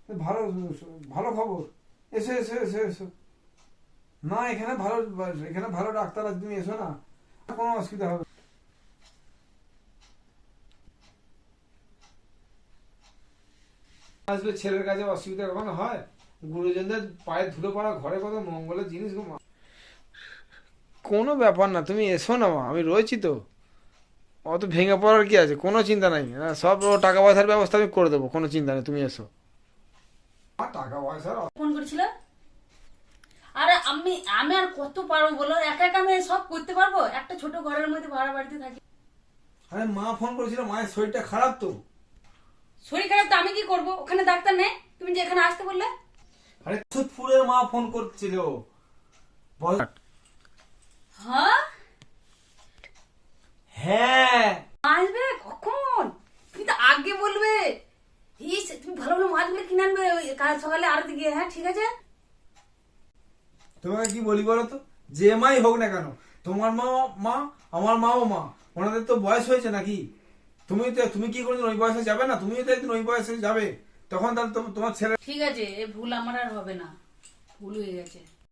ভালো ভালো খবর, এসো এসো এসো এসো। না এখানে ভালো ডাক্তার আছে, তুমি এসো না, কোনো অসুবিধা হবে না। আসলে ছেলের কাছে অসুবিধা কখনো হয়? গুরুজনদের পায়ে ধুলো পড়া ঘরে কত মঙ্গলের জিনিস গো মা। কোনো ব্যাপার না, তুমি এসো না মা, আমি রয়েছি তো। অত ভেঙে পড়ার কি আছে, কোনো চিন্তা নাই। সব টাকা পয়সার ব্যবস্থা আমি করে দেবো, কোনো চিন্তা নেই, তুমি এসো। টাকা পয়সার ফোন করেছিল। আরে আমি আমি আর কত পারবো বলো, একা একা আমি সব করতে পারবো? একটা ছোট ঘরের মধ্যে ভাড়া বাড়িতে থাকি। আরে মা ফোন করেছিল, মায়ের শরীরটা খারাপ তো। শরীর খারাপ তো আমি কি করব? ওখানে ডাক্তার নেই, তুমি যে এখানে আসতে বললে। আরে সুদপুরের মা ফোন করছিল। বল। হ্যাঁ হ্যাঁ আসবে কখন? তুমি তো আগে বলবে। তুমি ভালো ভালো মাছগুলো কিনে আনবে ওই কাল সকালে আড়তে গিয়ে। হ্যাঁ ঠিক আছে। তোমাকে কি বলি বলো তো, যে মাই হোক না কেন, তোমার মা মা, আমার মাও মা, ওনাদের তো বয়স হয়েছে নাকি? তুমি কি কোনদিন ওই বয়সে যাবে না? তুমিও তো একদিন ওই বয়সে যাবে, তখন তাহলে তোমার ছেলে। ঠিক আছে, এ ভুল আমার আর হবে না, ভুল হয়ে গেছে।